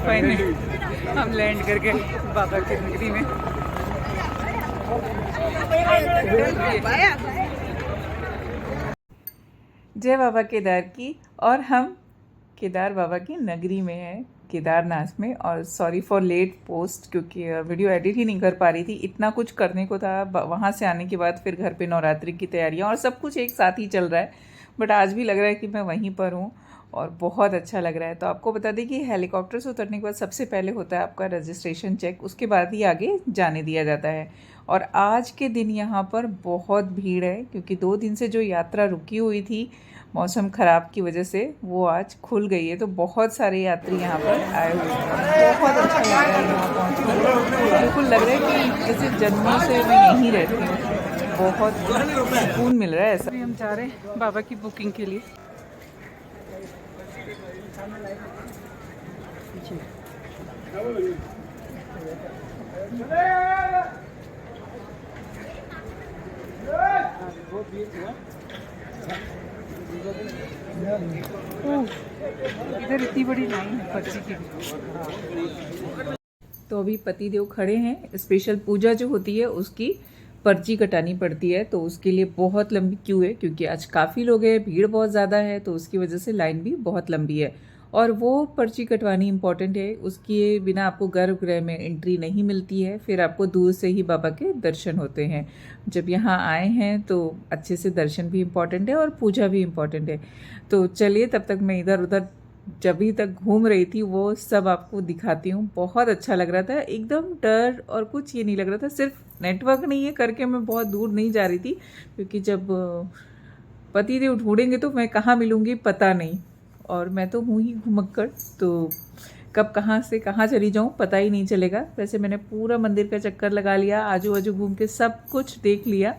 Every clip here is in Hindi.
फाइनली हम लैंड करके बाबा की नगरी में। जय बाबा केदार की। और हम केदार बाबा की नगरी में हैं, केदारनाथ में। और सॉरी फॉर लेट पोस्ट, क्योंकि वीडियो एडिट ही नहीं कर पा रही थी, इतना कुछ करने को था। वहाँ से आने के बाद फिर घर पे नवरात्रि की तैयारियाँ और सब कुछ एक साथ ही चल रहा है। बट आज भी लग रहा है कि मैं वहीं पर हूँ और बहुत अच्छा लग रहा है। तो आपको बता दें कि हेलीकॉप्टर से उतरने के बाद सबसे पहले होता है आपका रजिस्ट्रेशन चेक, उसके बाद ही आगे जाने दिया जाता है। और आज के दिन यहाँ पर बहुत भीड़ है, क्योंकि 2 दिन से जो यात्रा रुकी हुई थी मौसम ख़राब की वजह से, वो आज खुल गई है। तो बहुत सारे यात्री यहाँ पर आए हुए हैं। बहुत अच्छा लग रहा है यहाँ पहुँच, बिल्कुल लग रहा है कि जैसे जन्मों से मैं यहीं रहती हूँ। बहुत सुकून मिल रहा है ऐसा। हम जा रहे हैं बाबा की बुकिंग के लिए। इधर इतनी बड़ी लाइन है पर्ची की। तो अभी पतिदेव खड़े हैं। स्पेशल पूजा जो होती है उसकी पर्ची कटानी पड़ती है, तो उसके लिए बहुत लंबी क्यू है, क्योंकि आज काफ़ी लोग हैं, भीड़ बहुत ज़्यादा है, तो उसकी वजह से लाइन भी बहुत लंबी है। और वो पर्ची कटवानी इम्पॉर्टेंट है, उसके बिना आपको गर्भगृह में एंट्री नहीं मिलती है। फिर आपको दूर से ही बाबा के दर्शन होते हैं। जब यहाँ आए हैं तो अच्छे से दर्शन भी इम्पॉर्टेंट है और पूजा भी इम्पॉर्टेंट है। तो चलिए, तब तक मैं इधर उधर जब भी तक घूम रही थी वो सब आपको दिखाती हूँ। बहुत अच्छा लग रहा था, एकदम डर और कुछ ये नहीं लग रहा था। सिर्फ नेटवर्क नहीं है करके मैं बहुत दूर नहीं जा रही थी, क्योंकि जब पतिदेव ढूंढेंगे तो मैं कहाँ मिलूँगी पता नहीं। और मैं तो हूँ ही घुमक्कड़, तो कब कहाँ से कहाँ चली जाऊँ पता ही नहीं चलेगा। वैसे मैंने पूरा मंदिर का चक्कर लगा लिया, आजू बाजू घूम के सब कुछ देख लिया।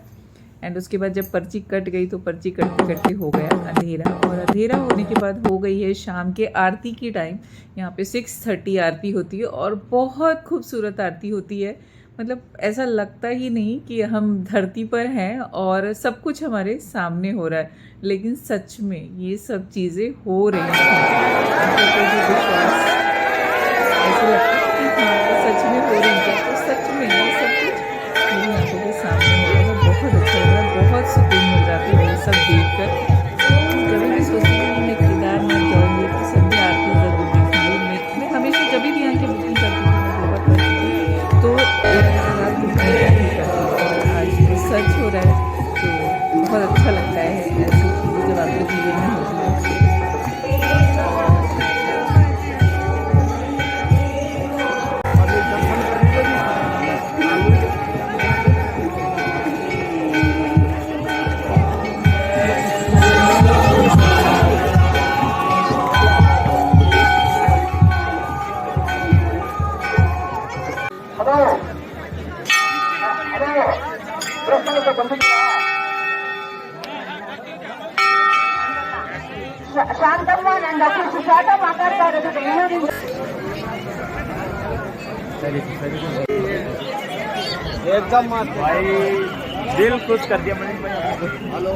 एंड उसके बाद जब पर्ची कट गई तो पर्ची कटते कटते हो गया अंधेरा। और अंधेरा होने के बाद हो गई है शाम के आरती की टाइम। यहाँ पे 6:30 आरती होती है और बहुत खूबसूरत आरती होती है। मतलब ऐसा लगता ही नहीं कि हम धरती पर हैं और सब कुछ हमारे सामने हो रहा है, लेकिन सच में ये सब चीज़ें हो रही हैं। विश्वास ऐसे लगता है कि हाँ सच में हो रही है, तो सच में ये सब कुछ मेरी आंखों के सामने हो रहा है। बहुत अच्छा लग रहा है, बहुत सुकून मिल रहा था ये सब देखकर। जब भी सोचती हूँ मैं केदारनाथ जाऊँगी तो संध्या आरती ज़रूर देखूँगी। मैं हमेशा जब भी यहाँ की बुकिंग करती थी, मैं बाबा करती थी, तो एक रात बुकिंग ही करती थी। और आज तो सच हो रहा है, तो बहुत अच्छा लगता है ऐसी चीज़ें जब आपके जीवन में होती है। एकदम भाई दिल खुश कर दिया मैंने। हेलो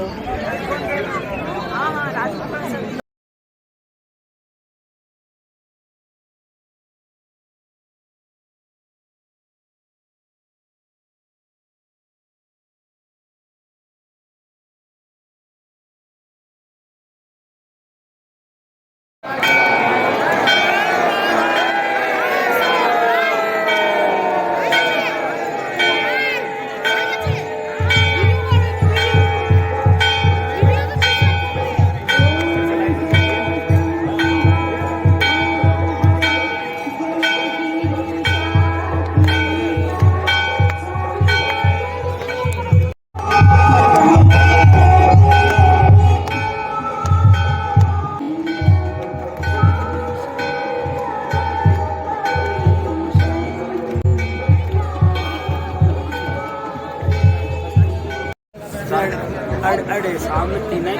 अड़े सामने तीन है।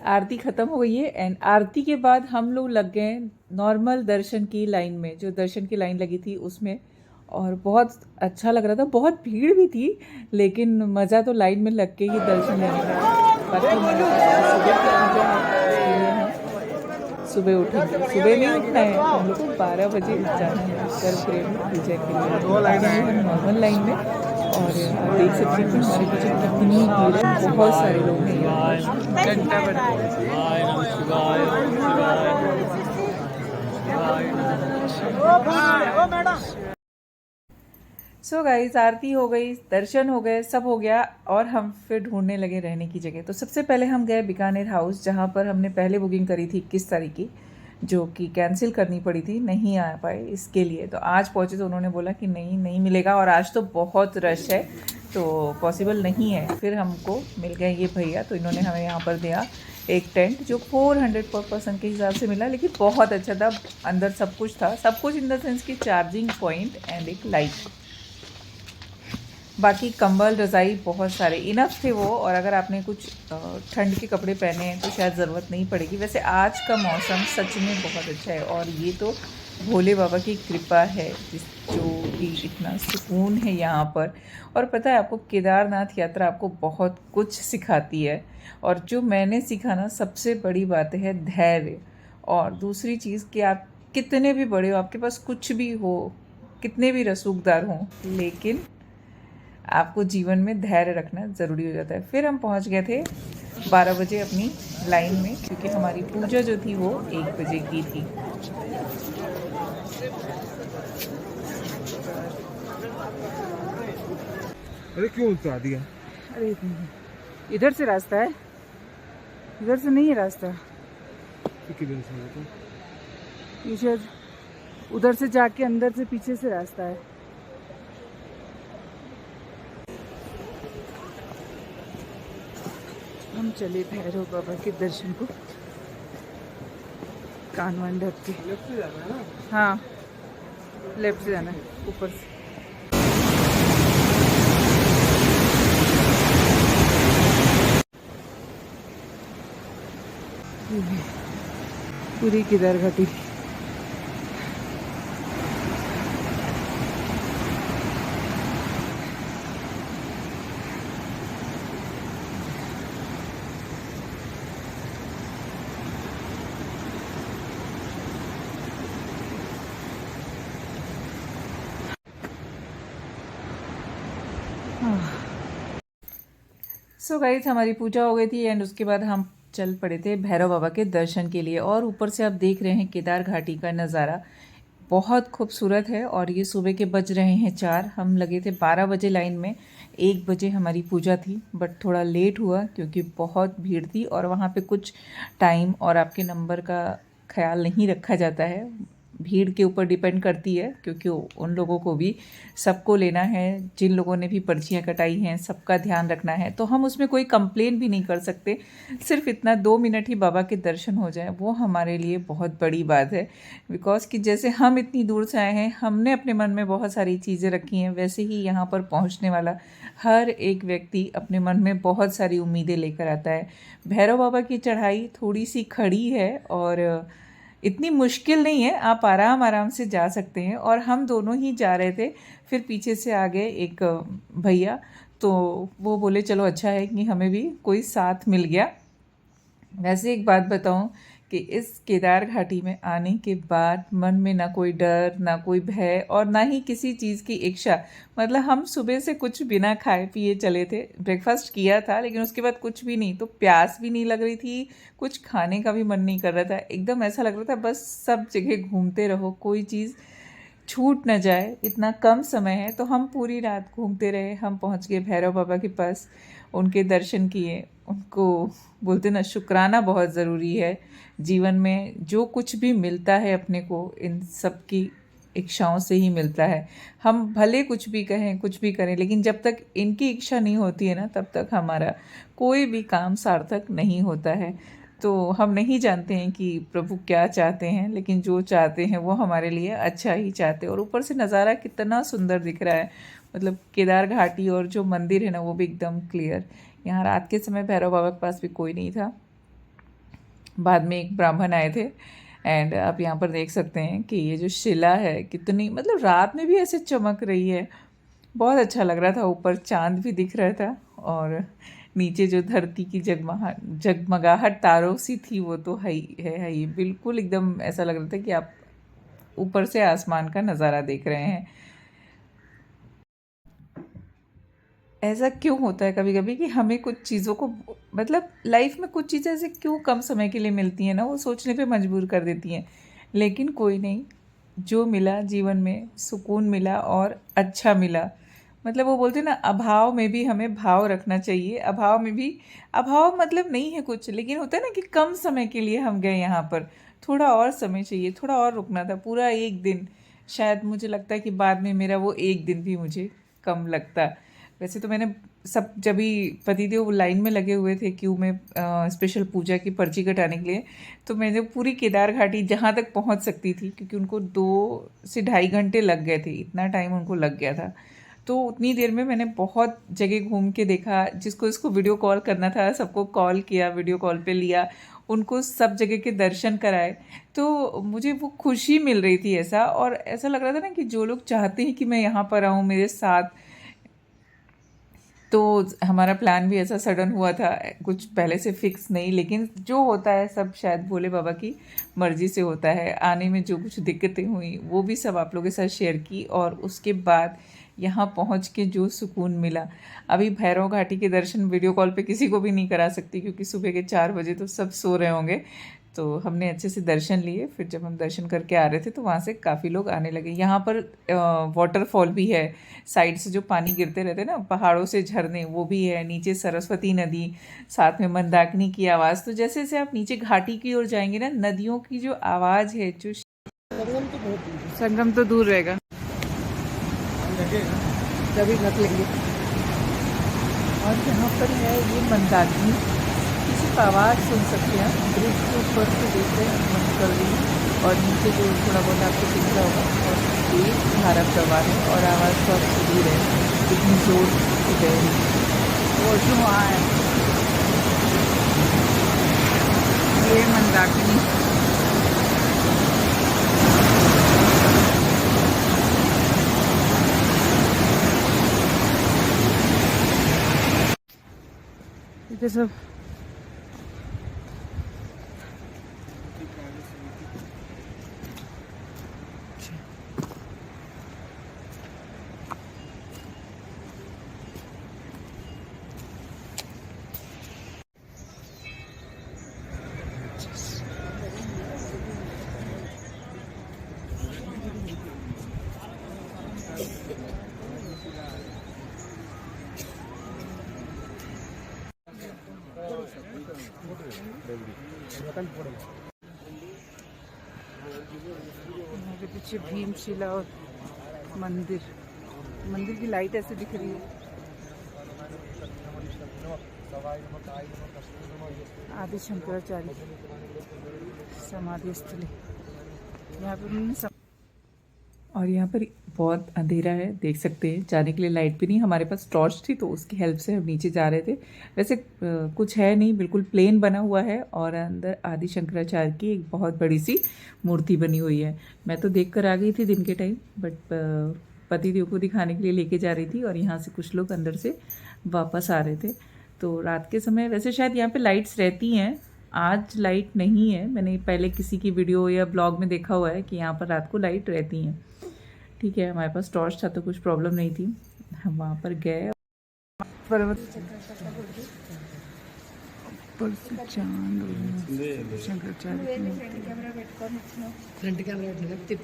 आरती ख़त्म हो गई है एंड आरती के बाद हम लोग लग गए नॉर्मल दर्शन की लाइन में, जो दर्शन की लाइन लगी थी उसमें। और बहुत अच्छा लग रहा था, बहुत भीड़ भी थी, लेकिन मज़ा तो लाइन में लग के ही दर्शन लेने का है। बाकी हमारे पास सुबह की पूजा है, इसके लिए हम सुबह उठेंगे। सुबह नहीं उठना है, हम लोग को 12 बजे जाना है गर्भगृह में पूजा के लिए। अभी हम नॉर्मल लाइन में, और आप देख सकते हैं कि हमारे पीछे कितनी भीड़ है, बहुत सारे लोग हैं यहाँ। घंटा सो गाइस, आरती हो गई, दर्शन हो गए, सब हो गया, और हम फिर ढूंढने लगे रहने की जगह। तो सबसे पहले हम गए बीकानेर हाउस, जहाँ पर हमने पहले बुकिंग करी थी 21 तारीख की, जो कि कैंसिल करनी पड़ी थी, नहीं आ पाए इसके लिए। तो आज पहुँचे तो उन्होंने बोला कि नहीं मिलेगा, और आज तो बहुत रश है तो पॉसिबल नहीं है। फिर हमको मिल गए ये भैया, तो इन्होंने हमें यहाँ पर दिया एक टेंट, जो 400 पर पर्सन के हिसाब से मिला, लेकिन बहुत अच्छा था। अंदर सब कुछ था, सब कुछ इन द सेंस की चार्जिंग पॉइंट एंड एक लाइट। बाकी कंबल रज़ाई बहुत सारे इनफ थे वो, और अगर आपने कुछ ठंड के कपड़े पहने हैं तो शायद ज़रूरत नहीं पड़ेगी। वैसे आज का मौसम सच में बहुत अच्छा है, और ये तो भोले बाबा की कृपा है जो कि इतना सुकून है यहाँ पर। और पता है आपको, केदारनाथ यात्रा आपको बहुत कुछ सिखाती है, और जो मैंने सीखा ना, सबसे बड़ी बात है धैर्य। और दूसरी चीज़ कि आप कितने भी बड़े हो, आपके पास कुछ भी हो, कितने भी रसूखदार हों, लेकिन आपको जीवन में धैर्य रखना ज़रूरी हो जाता है। फिर हम पहुंच गए थे 12 बजे अपनी लाइन में, क्योंकि हमारी पूजा जो थी वो 1 बजे की थी। अरे क्यों उतार दिया? अरे इधर से रास्ता है, इधर से नहीं है रास्ता। ये शायद उधर से जाके अंदर से पीछे से रास्ता है। हम चले भैरव बाबा के दर्शन को, कान वान ढक के। लेफ्ट से जाना है ना? हाँ, लेफ्ट से जाना है, ऊपर से। पूरी केदार घाटी। सो गाइस, हमारी पूजा हो गई थी एंड उसके बाद हम चल पड़े थे भैरव बाबा के दर्शन के लिए। और ऊपर से आप देख रहे हैं केदार घाटी का नज़ारा बहुत खूबसूरत है। और ये सुबह के बज रहे हैं 4, हम लगे थे 12 बजे लाइन में। 1 बजे हमारी पूजा थी, बट थोड़ा लेट हुआ क्योंकि बहुत भीड़ थी, और वहाँ पे कुछ टाइम और आपके नंबर का ख्याल नहीं रखा जाता है। भीड़ के ऊपर डिपेंड करती है, क्योंकि उन लोगों को भी सबको लेना है, जिन लोगों ने भी पर्चियाँ कटाई हैं सबका ध्यान रखना है। तो हम उसमें कोई कंप्लेन भी नहीं कर सकते। सिर्फ इतना 2 मिनट ही बाबा के दर्शन हो जाए, वो हमारे लिए बहुत बड़ी बात है। बिकॉज़ कि जैसे हम इतनी दूर से आए हैं, हमने अपने मन में बहुत सारी चीज़ें रखी हैं, वैसे ही यहाँ पर पहुँचने वाला हर एक व्यक्ति अपने मन में बहुत सारी उम्मीदें लेकर आता है। भैरव बाबा की चढ़ाई थोड़ी सी खड़ी है, और इतनी मुश्किल नहीं है, आप आराम से जा सकते हैं। और हम दोनों ही जा रहे थे, फिर पीछे से आ गए एक भैया, तो वो बोले चलो अच्छा है कि हमें भी कोई साथ मिल गया। वैसे एक बात बताऊं कि इस केदार घाटी में आने के बाद मन में ना कोई डर, ना कोई भय, और ना ही किसी चीज़ की इच्छा। मतलब हम सुबह से कुछ बिना खाए पिए चले थे, ब्रेकफास्ट किया था, लेकिन उसके बाद कुछ भी नहीं, तो प्यास भी नहीं लग रही थी, कुछ खाने का भी मन नहीं कर रहा था। एकदम ऐसा लग रहा था बस सब जगह घूमते रहो, कोई चीज़ छूट न जाए, इतना कम समय है। तो हम पूरी रात घूमते रहे। हम पहुंच गए भैरव बाबा के पास, उनके दर्शन किए। उनको बोलते ना, शुक्राना बहुत ज़रूरी है जीवन में। जो कुछ भी मिलता है अपने को, इन सब की इच्छाओं से ही मिलता है। हम भले कुछ भी कहें, कुछ भी करें, लेकिन जब तक इनकी इच्छा नहीं होती है ना, तब तक हमारा कोई भी काम सार्थक नहीं होता है। तो हम नहीं जानते हैं कि प्रभु क्या चाहते हैं, लेकिन जो चाहते हैं वो हमारे लिए अच्छा ही चाहते हैं। और ऊपर से नज़ारा कितना सुंदर दिख रहा है, मतलब केदार घाटी, और जो मंदिर है ना वो भी एकदम क्लियर। यहाँ रात के समय भैरव बाबा के पास भी कोई नहीं था, बाद में एक ब्राह्मण आए थे। एंड आप यहाँ पर देख सकते हैं कि ये जो शिला है कितनी मतलब रात में भी ऐसे चमक रही है, बहुत अच्छा लग रहा था। ऊपर चांद भी दिख रहा था और नीचे जो धरती की जगमगाहट तारों सी थी वो तो है ही, बिल्कुल एकदम ऐसा लग रहा था कि आप ऊपर से आसमान का नज़ारा देख रहे हैं। ऐसा क्यों होता है कभी कभी कि हमें कुछ चीज़ों को मतलब लाइफ में कुछ चीज़ें ऐसे क्यों कम समय के लिए मिलती हैं ना, वो सोचने पे मजबूर कर देती हैं। लेकिन कोई नहीं, जो मिला जीवन में सुकून मिला और अच्छा मिला। मतलब वो बोलते हैं ना, अभाव में भी हमें भाव रखना चाहिए। अभाव में भी अभाव मतलब नहीं है कुछ, लेकिन होता है ना कि कम समय के लिए हम गए यहाँ पर, थोड़ा और समय चाहिए, थोड़ा और रुकना था, पूरा एक दिन। शायद मुझे लगता है कि बाद में मेरा वो एक दिन भी मुझे कम लगता। वैसे तो मैंने सब जब भी पतिदेव लाइन में लगे हुए थे क्यू में स्पेशल पूजा की पर्ची कटाने के लिए, तो मैंने पूरी केदार घाटी जहाँ तक पहुँच सकती थी, क्योंकि उनको 2 से ढाई घंटे लग गए थे, इतना टाइम उनको लग गया था। तो उतनी देर में मैंने बहुत जगह घूम के देखा। जिसको इसको वीडियो कॉल करना था सबको कॉल किया, वीडियो कॉल पे लिया, उनको सब जगह के दर्शन कराए। तो मुझे वो खुशी मिल रही थी ऐसा, और ऐसा लग रहा था ना कि जो लोग चाहते हैं कि मैं यहाँ पर आऊँ मेरे साथ। तो हमारा प्लान भी ऐसा सडन हुआ था, कुछ पहले से फिक्स नहीं, लेकिन जो होता है सब शायद भोले बाबा की मर्ज़ी से होता है। आने में जो कुछ दिक्कतें हुई वो भी सब आप लोगों के साथ शेयर की, और उसके बाद यहाँ पहुँच के जो सुकून मिला। अभी भैरव घाटी के दर्शन वीडियो कॉल पे किसी को भी नहीं करा सकती, क्योंकि सुबह के 4 बजे तो सब सो रहे होंगे। तो हमने अच्छे से दर्शन लिए। फिर जब हम दर्शन करके आ रहे थे तो वहाँ से काफ़ी लोग आने लगे। यहाँ पर वाटरफॉल भी है, साइड से जो पानी गिरते रहते हैं ना पहाड़ों से झरने, वो भी है। नीचे सरस्वती नदी, साथ में मंदाकिनी की आवाज़। तो जैसे जैसे आप नीचे घाटी की ओर जाएंगे ना, नदियों की जो आवाज़ है, जो संगम तो दूर रहेगा, तभी रख लेंगे। और यहाँ पर है ये मंदाकिनी, किसी का आवाज़ सुन सकते हैं। ब्रिज के ऊपर से देख रहे हैं, मन कर रही है, और नीचे जो थोड़ा बहुत आपको दिख रहा होगा, और तेज धारा प्रवाह है, और आवाज़ तो आपसे दूर है, इतनी जोर से बह रही है। वो जो वहाँ है ये मंदाकिनी। ये सब मेरे पीछे भीमशिला और मंदिर की लाइट ऐसे दिख रही है। आदि शंकराचार्य समाधि स्थली यहाँ पर उन्होंने और यहाँ पर बहुत अंधेरा है, देख सकते हैं। जाने के लिए लाइट भी नहीं, हमारे पास टॉर्च थी तो उसकी हेल्प से हम नीचे जा रहे थे। वैसे कुछ है नहीं, बिल्कुल प्लेन बना हुआ है, और अंदर आदि शंकराचार्य की एक बहुत बड़ी सी मूर्ति बनी हुई है। मैं तो देख कर आ गई थी दिन के टाइम, बट पतिदेव को दिखाने के लिए लेके जा रही थी, और यहाँ से कुछ लोग अंदर से वापस आ रहे थे। तो रात के समय वैसे शायद यहाँ पर लाइट्स रहती हैं, आज लाइट नहीं है। मैंने पहले किसी की वीडियो या ब्लॉग में देखा हुआ है कि यहाँ पर रात को लाइट रहती हैं। ठीक है, हमारे पास टॉर्च था तो कुछ प्रॉब्लम नहीं थी। हम वहाँ पर गए, पर्वत ऊपर से चांद शंकराचार्य।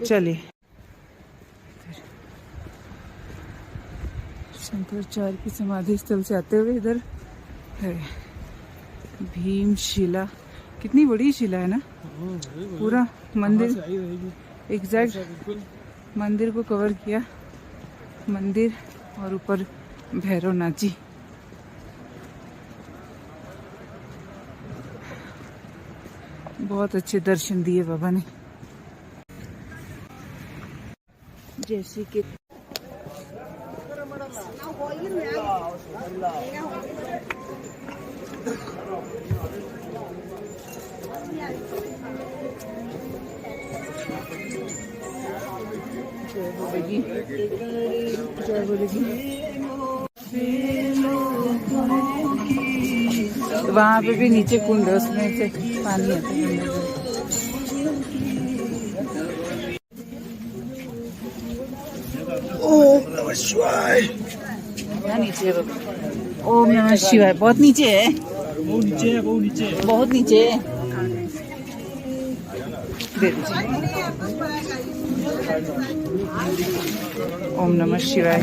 चलिए, शंकराचार्य की समाधि स्थल से आते हुए इधर है भीमशिला। कितनी बड़ी शिला है ना, पूरा मंदिर एग्जैक्ट मंदिर को कवर किया। मंदिर और ऊपर भैरवनाथ जी। बहुत अच्छे दर्शन दिए बाबा ने। जैसे कि जय बोलेगी, जय बोलेगी। वहाँ पे भी नीचे कुंड है, उसमें से पानी आता है। ओम नमः शिवाय। यहाँ नीचे है बाबा। ओम नमः शिवाय। बहुत नीचे है, बहुत नीचे है, बहुत नीचे है। बहुत नीचे है। दे दीजिए। ओम नमः शिवाय।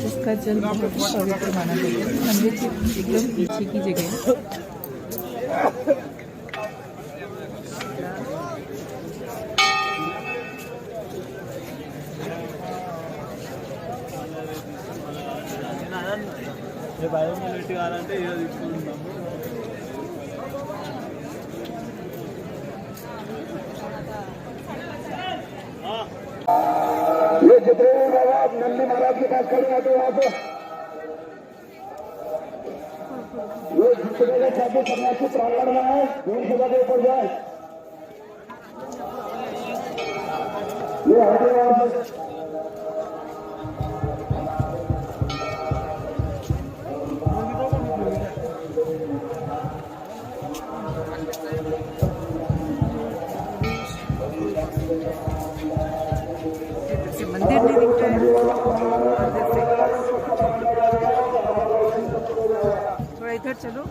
इसका जल बहुत पवित्र माना जाता है। मंदिर के एकदम पीछे की जगह है। బయోమోలిటీ కావాలంటే ఇలా తీసుకుంటాము. ये जितने आप नंदी महाराज के पास खड़े होते वहां पे ये जितने के साथ सन्यासी प्रांगण में है भीड़ सभा के ऊपर जाए ये हरिद्वार मंदिर नहीं दिखता है। थोड़ा इधर चलो।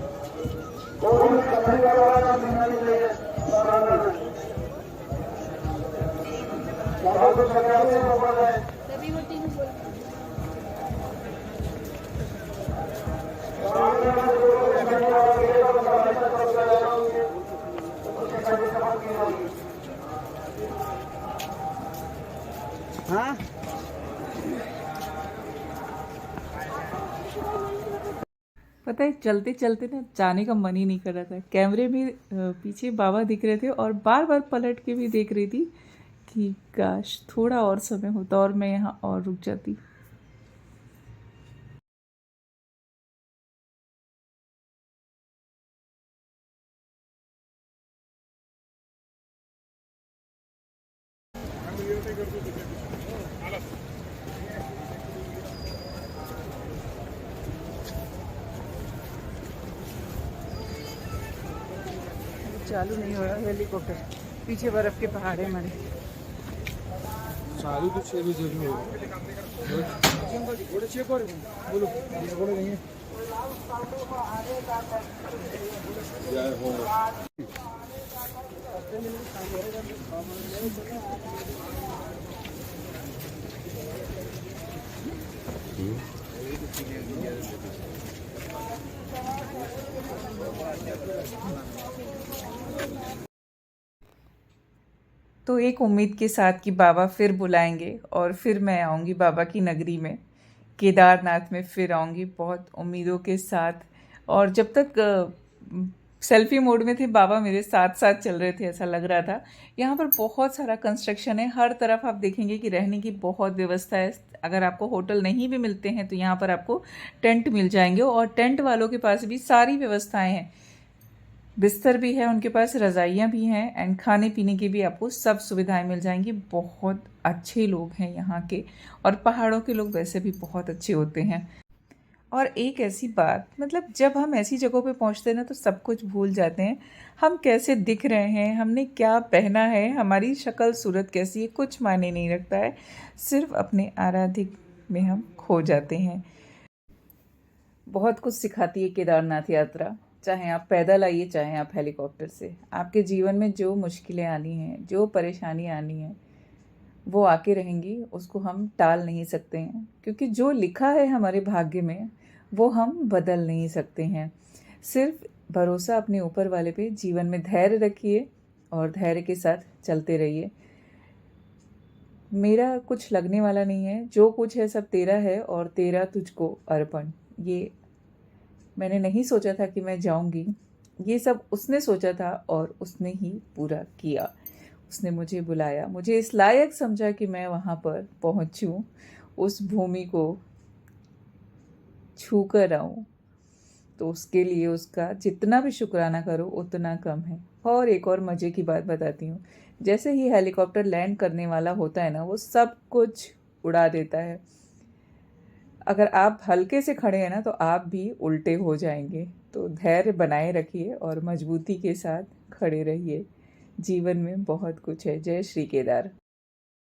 हाँ पता है चलते चलते ना जाने का मन ही नहीं कर रहा था। कैमरे में पीछे बाबा दिख रहे थे और बार बार पलट के भी देख रही थी कि काश थोड़ा और समय होता और मैं यहाँ और रुक जाती। चालू नहीं हो रहा हेलीकॉप्टर। पीछे बर्फ के पहाड़ है हमारे। चालू तो 6 बजे हो बोलो चेक कर बोलो बोलो नहीं जय हो। तो एक उम्मीद के साथ कि बाबा फिर बुलाएंगे और फिर मैं आऊँगी बाबा की नगरी में, केदारनाथ में फिर आऊँगी बहुत उम्मीदों के साथ। और जब तक सेल्फी मोड में थे बाबा मेरे साथ साथ चल रहे थे, ऐसा लग रहा था। यहाँ पर बहुत सारा कंस्ट्रक्शन है, हर तरफ आप देखेंगे कि रहने की बहुत व्यवस्था है। अगर आपको होटल नहीं भी मिलते हैं तो यहाँ पर आपको टेंट मिल जाएंगे और टेंट वालों के पास भी सारी व्यवस्थाएं हैं। बिस्तर भी है उनके पास, रज़ाइयाँ भी हैं एंड खाने पीने की भी आपको सब सुविधाएं मिल जाएंगी। बहुत अच्छे लोग हैं यहाँ के और पहाड़ों के लोग वैसे भी बहुत अच्छे होते हैं। और एक ऐसी बात, मतलब जब हम ऐसी जगहों पे पहुँचते हैं ना तो सब कुछ भूल जाते हैं। हम कैसे दिख रहे हैं, हमने क्या पहना है, हमारी शक्ल सूरत कैसी है, कुछ मायने नहीं रखता है। सिर्फ अपने आराधिक में हम खो जाते हैं। बहुत कुछ सिखाती है केदारनाथ यात्रा। चाहे आप पैदल आइए, चाहे आप हेलीकॉप्टर से। आपके जीवन में जो मुश्किलें आनी हैं, जो परेशानी आनी है, वो आके रहेंगी, उसको हम टाल नहीं सकते हैं। क्योंकि जो लिखा है हमारे भाग्य में वो हम बदल नहीं सकते हैं। सिर्फ भरोसा अपने ऊपर वाले पे, जीवन में धैर्य रखिए और धैर्य के साथ चलते रहिए। मेरा कुछ लगने वाला नहीं है, जो कुछ है सब तेरा है और तेरा तुझको अर्पण। ये मैंने नहीं सोचा था कि मैं जाऊंगी, ये सब उसने सोचा था और उसने ही पूरा किया। उसने मुझे बुलाया, मुझे इस लायक समझा कि मैं वहाँ पर पहुँचूँ, उस भूमि को छू कर आऊँ। तो उसके लिए उसका जितना भी शुक्राना करो उतना कम है। और एक और मज़े की बात बताती हूँ, जैसे ही हेलीकॉप्टर लैंड करने वाला होता है ना, वो सब कुछ उड़ा देता है। अगर आप हल्के से खड़े हैं ना तो आप भी उल्टे हो जाएंगे। तो धैर्य बनाए रखिए और मजबूती के साथ खड़े रहिए। जीवन में बहुत कुछ है। जय श्री केदार।